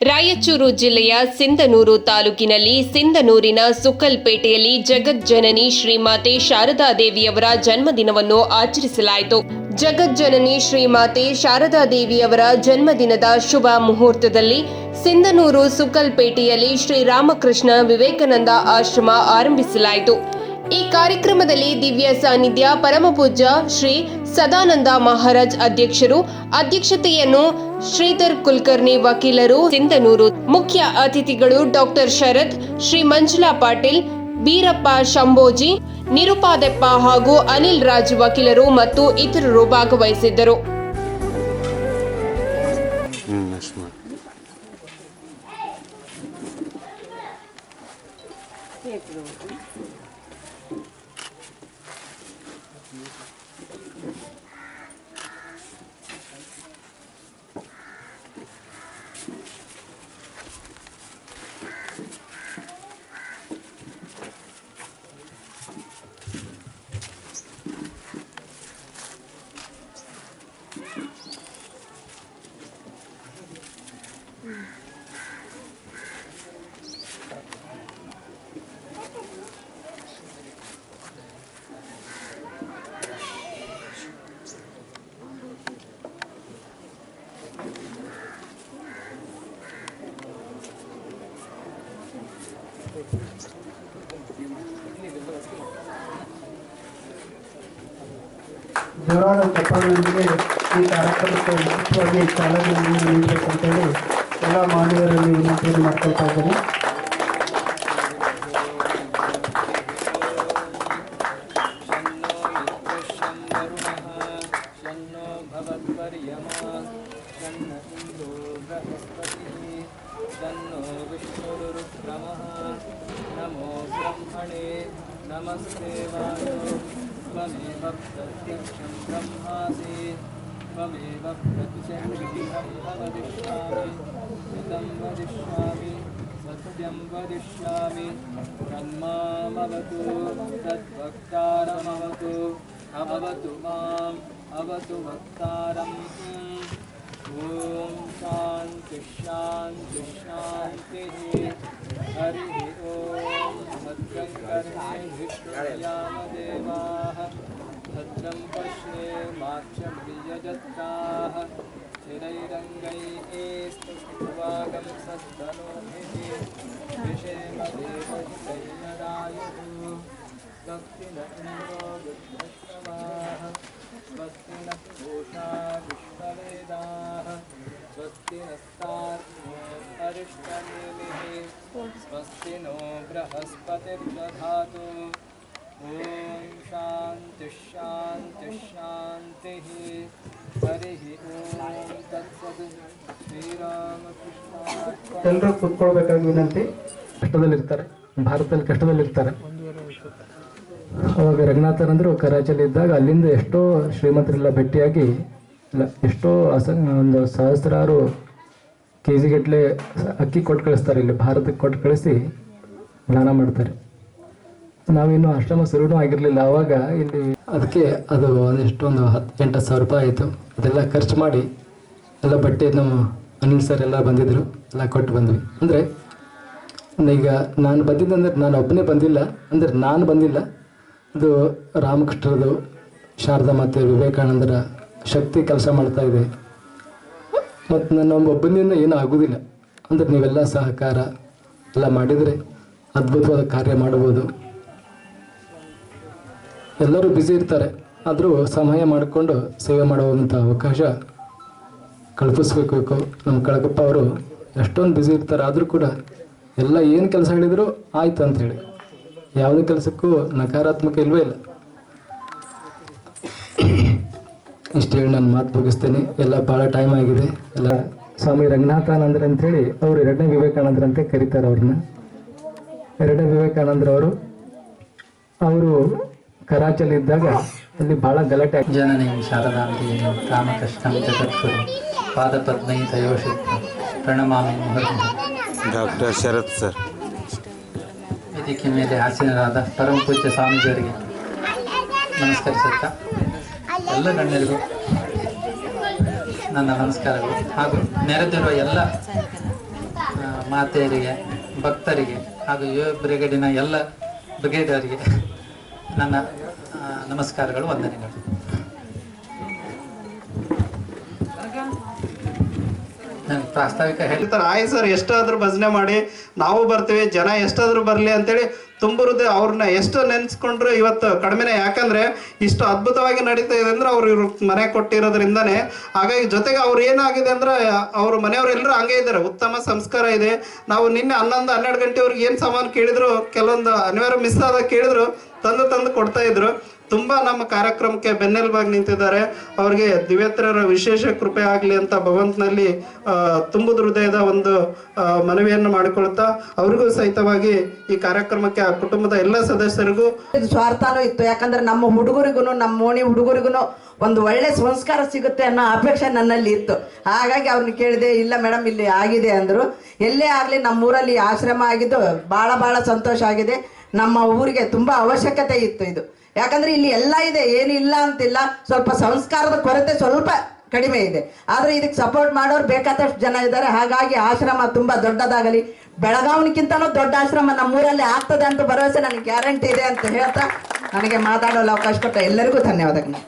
ರಾಯಚೂರು ಜಿಲ್ಲೆಯ ಸಿಂಧನೂರು ತಾಲೂಕಿನಲ್ಲಿ ಸಿಂಧನೂರಿನ ಸುಕ್ಕಲ್ಪೇಟೆಯಲ್ಲಿ ಜಗಜ್ಜನನಿ ಶ್ರೀಮಾತೆ ಶಾರದಾದೇವಿಯವರ ಜನ್ಮದಿನವನ್ನು ಆಚರಿಸಲಾಯಿತು. ಜಗಜ್ಜನನಿ ಶ್ರೀಮಾತೆ ಶಾರದಾದೇವಿಯವರ ಜನ್ಮದಿನದ ಶುಭ ಮುಹೂರ್ತದಲ್ಲಿ ಸಿಂಧನೂರು ಸುಕ್ಕಲ್ಪೇಟೆಯಲ್ಲಿ ಶ್ರೀರಾಮಕೃಷ್ಣ ವಿವೇಕಾನಂದ ಆಶ್ರಮ ಆರಂಭಿಸಲಾಯಿತು. ಈ ಕಾರ್ಯಕ್ರಮದಲ್ಲಿ ದಿವ್ಯ ಸಾನ್ನಿಧ್ಯ ಪರಮಪೂಜ್ಯ ಶ್ರೀ ಸದಾನಂದ ಮಹಾರಾಜ್ ಅಧ್ಯಕ್ಷತೆಯನ್ನು ಶ್ರೀಧರ್ ಕುಲಕರ್ಣಿ ವಕೀಲರು ಸಿಂಧನೂರು, ಮುಖ್ಯ ಅತಿಥಿಗಳು ಡಾಕ್ಟರ್ ಶರತ್, ಶ್ರೀ ಮಂಜುಳಾ ಪಾಟೀಲ್, ಬೀರಪ್ಪ ಶಂಭೋಜಿ, ನಿರುಪಾದಪ್ಪ ಹಾಗೂ ಅನಿಲ್ ರಾಜ್ ವಕೀಲರು ಮತ್ತು ಇತರರು ಭಾಗವಹಿಸಿದ್ದರು. ಜೋರಾದ ಚಪ್ಪಾಳೆಯೊಂದಿಗೆ ಈ ಕಾರ್ಯಕ್ರಮಕ್ಕೆ ಮುಖ್ಯವಾಗಿ ಚಾಲನೆಯನ್ನು ನೀಡಬೇಕಂತೇಳಿ ಎಲ್ಲ ಮಾನವರಲ್ಲಿ ವಿನಂತಿಯನ್ನು ಮಾಡ್ಕೊಳ್ತಾ ಇದ್ದೇನೆ. नमो ब्रह्मणे नमस्ते वायो त्वमेव प्रत्यक्षं ब्रह्मासि त्वमेव प्रत्यक्षं वदिष्यामि हितं वदिष्यामि सत्यं वदिष्यामि तन्मामवतु तद्वक्तारमवतु अवतु माम् अवतु वक्तारम्. ओम शांति शांति शांतिः. हरिः ओम भद्रं कर्णेभिः देवाः भद्रं पश्येमाक्षभिर्यजत्राः चिरैरङ्गैस्तुष्टुवागं सद्तनूभिः विषेम देवैर्यदायुः. स्वस्ति न इन्द्रो वृद्धश्रवाः स्वस्ति नः पूषा विश्ववेदाः स्वस्ति नस्तार्क्ष्यो अरिष्टनेमिः स्वस्ति नो बृहस्पतिर्दधातु. ॐ शान्तिः शान्तिः शान्तिः. हरिः ॐ तत्सत्. ಶ್ರೀರಾಮಕೃಷ್ಣ. ಎಲ್ಲರೂ ಕೂತ್ಕೊಳ್ಬೇಕಾಗಿ ವಿನಂತಿ. ಕಷ್ಟದಲ್ಲಿರ್ತಾರೆ, ಭಾರತದಲ್ಲಿ ಕಷ್ಟದಲ್ಲಿರ್ತಾರೆ. ಅವಾಗ ರಂಗನಾಥನಂದರು ಕರಾಚಲ್ಲಿ ಇದ್ದಾಗ ಅಲ್ಲಿಂದ ಎಷ್ಟೋ ಶ್ರೀಮಂತರೆಲ್ಲ ಭೇಟಿಯಾಗಿ ಎಷ್ಟೋ ಒಂದು ಸಹಸ್ರಾರು ಕೆಜಿ ಗಟ್ಟಲೆ ಅಕ್ಕಿ ಕೊಟ್ಟು ಕಳಿಸ್ತಾರೆ. ಇಲ್ಲಿ ಭಾರತಕ್ಕೆ ಕೊಟ್ಟು ಕಳಿಸಿ ದಾನ ಮಾಡ್ತಾರೆ. ನಾವಿನ್ನು ಆಶ್ರಮ ಶುರುನೂ ಆಗಿರಲಿಲ್ಲ ಆವಾಗ. ಇಲ್ಲಿ ಅದಕ್ಕೆ ಅದು ಒಂದಿಷ್ಟೊಂದು 8,000 ರೂಪಾಯಿ ಆಯಿತು. ಅದೆಲ್ಲ ಖರ್ಚು ಮಾಡಿ ಎಲ್ಲ ಬಟ್ಟೆ ನಮ್ಮ ಅನಿಲ್ ಸರ್ ಎಲ್ಲ ಬಂದಿದ್ದರು, ಎಲ್ಲ ಕೊಟ್ಟು ಬಂದ್ವಿ. ಅಂದರೆ ಈಗ ನಾನು ಬಂದಿದ್ದಂದ್ರೆ ನಾನು ಒಬ್ಬನೇ ಬಂದಿಲ್ಲ, ಅಂದರೆ ನಾನು ಬಂದಿಲ್ಲ, ಅದು ರಾಮಕೃಷ್ಣರದು ಶಾರದಾ ಮತ್ತು ವಿವೇಕಾನಂದರ ಶಕ್ತಿ ಕೆಲಸ ಮಾಡ್ತಾ ಇದೆ. ಮತ್ತು ನನ್ನ ಒಬ್ಬನಿಂದ ಏನೂ ಆಗೋದಿಲ್ಲ. ಅಂದರೆ ನೀವೆಲ್ಲ ಸಹಕಾರ ಎಲ್ಲ ಮಾಡಿದರೆ ಅದ್ಭುತವಾದ ಕಾರ್ಯ ಮಾಡ್ಬೋದು. ಎಲ್ಲರೂ ಬ್ಯುಸಿ ಇರ್ತಾರೆ, ಆದರೂ ಸಮಯ ಮಾಡಿಕೊಂಡು ಸೇವೆ ಮಾಡುವಂಥ ಅವಕಾಶ ಕಲ್ಪಿಸ್ಬೇಕು. ನಮ್ಮ ಕಳಕಪ್ಪ ಅವರು ಎಷ್ಟೊಂದು ಬ್ಯುಸಿ ಇರ್ತಾರೆ, ಆದರೂ ಕೂಡ ಎಲ್ಲ ಏನು ಕೆಲಸ ಹೇಳಿದರೂ ಆಯ್ತು ಅಂಥೇಳಿ, ಯಾವುದೇ ಕೆಲಸಕ್ಕೂ ನಕಾರಾತ್ಮಕ ಇಲ್ವೇ ಇಲ್ಲ. ಇಷ್ಟು ಹೇಳಿ ನಾನು ಮಾತು ಮುಗಿಸ್ತೇನೆ. ಎಲ್ಲ ಭಾಳ ಟೈಮ್ ಆಗಿದೆ. ಎಲ್ಲ ಸ್ವಾಮಿ ರಂಗನಾಥಾನಂದ್ರ ಅಂಥೇಳಿ ಅವರು 2ನೇ ವಿವೇಕಾನಂದರಂತೆ ಕರೀತಾರೆ ಅವ್ರನ್ನ. 2ನೇ ವಿವೇಕಾನಂದರವರು ಅವರು ಕರಾಚಲ್ಲಿ ಇದ್ದಾಗ ಅಲ್ಲಿ ಭಾಳ ಗಲಾಟೆ. ಜನನಿ ಶಾರದಾಂಬಿ ರಾಮಕೃಷ್ಣ ಜಗದ್ಗುರು ಪಾದಪದ್ಮೈ ತಯೋಷಿತ್ ಪ್ರಣಮಾಮಿ ಮುಹೂರ್ತ. ಡಾಕ್ಟರ್ ಶರತ್ ಸರ್. ವೇದಿಕೆ ಮೇಲೆ ಆಸೀನರಾದ ಪರಮ ಪೂಜ್ಯ ಸ್ವಾಮೀಜಿಯವರಿಗೆ ನಮಸ್ಕರಿಸುತ್ತಾ ಎಲ್ಲ ಗಣ್ಯರಿಗೂ ನನ್ನ ನಮಸ್ಕಾರಗಳು ಹಾಗೂ ನೆರೆದಿರುವ ಎಲ್ಲ ಮಾತೆಯರಿಗೆ, ಭಕ್ತರಿಗೆ ಹಾಗೂ ಯುವ ಬ್ರಿಗೇಡಿನ ಎಲ್ಲ ಬ್ರಿಗೇಡರಿಗೆ ನನ್ನ ನಮಸ್ಕಾರಗಳು, ವಂದನೆಗಳು. ನಾನು ಪ್ರಾಸ್ತಾವಿಕ ಹೇಳ್ತಾರೆ, ಆಯ್ ಸರ್ ಎಷ್ಟಾದ್ರೂ ಭಜನೆ ಮಾಡಿ ನಾವು ಬರ್ತೀವಿ, ಜನ ಎಷ್ಟಾದ್ರೂ ಬರಲಿ ಅಂತೇಳಿ ತುಂಬ ಹೃದಯ ಅವ್ರನ್ನ ಎಷ್ಟು ನೆನೆಸ್ಕೊಂಡ್ರು ಇವತ್ತು ಕಡಿಮೆನೆ. ಯಾಕಂದ್ರೆ ಇಷ್ಟು ಅದ್ಭುತವಾಗಿ ನಡೀತಾ ಇದೆ ಅಂದ್ರೆ ಅವ್ರು ಇವ್ರ ಮನೆ ಕೊಟ್ಟಿರೋದ್ರಿಂದಾನೆ. ಹಾಗಾಗಿ ಜೊತೆಗೆ ಅವ್ರು ಏನಾಗಿದೆ ಅಂದ್ರೆ ಅವ್ರ ಮನೆಯವರೆಲ್ಲರೂ ಹಂಗೆ ಇದ್ದಾರೆ, ಉತ್ತಮ ಸಂಸ್ಕಾರ ಇದೆ. ನಾವು ನಿನ್ನೆ 11-12 ಗಂಟೆವರೆಗೆ ಏನು ಸಾಮಾನು ಕೇಳಿದ್ರು, ಕೆಲವೊಂದು ಅನಿವಾರ್ಯ ಮಿಸ್ ಆದಾಗ ಕೇಳಿದ್ರು ತಂದು ಕೊಡ್ತಾ ಇದ್ರು. ತುಂಬ ನಮ್ಮ ಕಾರ್ಯಕ್ರಮಕ್ಕೆ ಬೆನ್ನೆಲುಬಾಗಿ ನಿಂತಿದ್ದಾರೆ. ಅವ್ರಿಗೆ ದಿವ್ಯತ್ರರ ವಿಶೇಷ ಕೃಪೆ ಆಗಲಿ ಅಂತ ಭಗವಂತನಲ್ಲಿ ತುಂಬುದ ಹೃದಯದ ಒಂದು ಮನವಿಯನ್ನು ಮಾಡಿಕೊಳ್ತಾ, ಅವ್ರಿಗೂ ಸಹಿತವಾಗಿ ಈ ಕಾರ್ಯಕ್ರಮಕ್ಕೆ ಆ ಕುಟುಂಬದ ಎಲ್ಲ ಸದಸ್ಯರಿಗೂ ಇದು ಸ್ವಾರ್ಥನೂ ಇತ್ತು. ಯಾಕಂದ್ರೆ ನಮ್ಮ ಹುಡುಗರಿಗೂ, ನಮ್ಮ ಓಣಿ ಹುಡುಗರಿಗೂ ಒಂದು ಒಳ್ಳೆ ಸಂಸ್ಕಾರ ಸಿಗುತ್ತೆ ಅನ್ನೋ ಅಪೇಕ್ಷೆ ನನ್ನಲ್ಲಿ ಇತ್ತು. ಹಾಗಾಗಿ ಅವ್ರನ್ನ ಕೇಳಿದೆ, ಇಲ್ಲ ಮೇಡಮ್ ಇಲ್ಲಿ ಆಗಿದೆ ಅಂದರು. ಎಲ್ಲೇ ಆಗಲಿ ನಮ್ಮೂರಲ್ಲಿ ಆಶ್ರಮ ಆಗಿದ್ದು ಭಾಳ ಸಂತೋಷ ಆಗಿದೆ. ನಮ್ಮ ಊರಿಗೆ ತುಂಬ ಅವಶ್ಯಕತೆ ಇತ್ತು ಇದು. ಯಾಕಂದ್ರೆ ಇಲ್ಲಿ ಎಲ್ಲ ಇದೆ, ಏನಿಲ್ಲ ಅಂತಿಲ್ಲ. ಸ್ವಲ್ಪ ಸಂಸ್ಕಾರದ ಕೊರತೆ ಸ್ವಲ್ಪ ಕಡಿಮೆ ಇದೆ, ಆದರೆ ಇದಕ್ಕೆ ಸಪೋರ್ಟ್ ಮಾಡೋರು ಬೇಕಾದಷ್ಟು ಜನ ಇದ್ದಾರೆ. ಹಾಗಾಗಿ ಆಶ್ರಮ ತುಂಬ ದೊಡ್ಡದಾಗಲಿ, ಬೆಳಗಾವಿನಕ್ಕಿಂತನೂ ದೊಡ್ಡ ಆಶ್ರಮ ನಮ್ಮೂರಲ್ಲಿ ಆಗ್ತದೆ ಅಂತ ಭರವಸೆ ನನಗೆ ಗ್ಯಾರಂಟಿ ಇದೆ ಅಂತ ಹೇಳ್ತಾ ನನಗೆ ಮಾತಾಡಲು ಅವಕಾಶ ಕೊಟ್ಟ ಎಲ್ಲರಿಗೂ ಧನ್ಯವಾದಗಳು.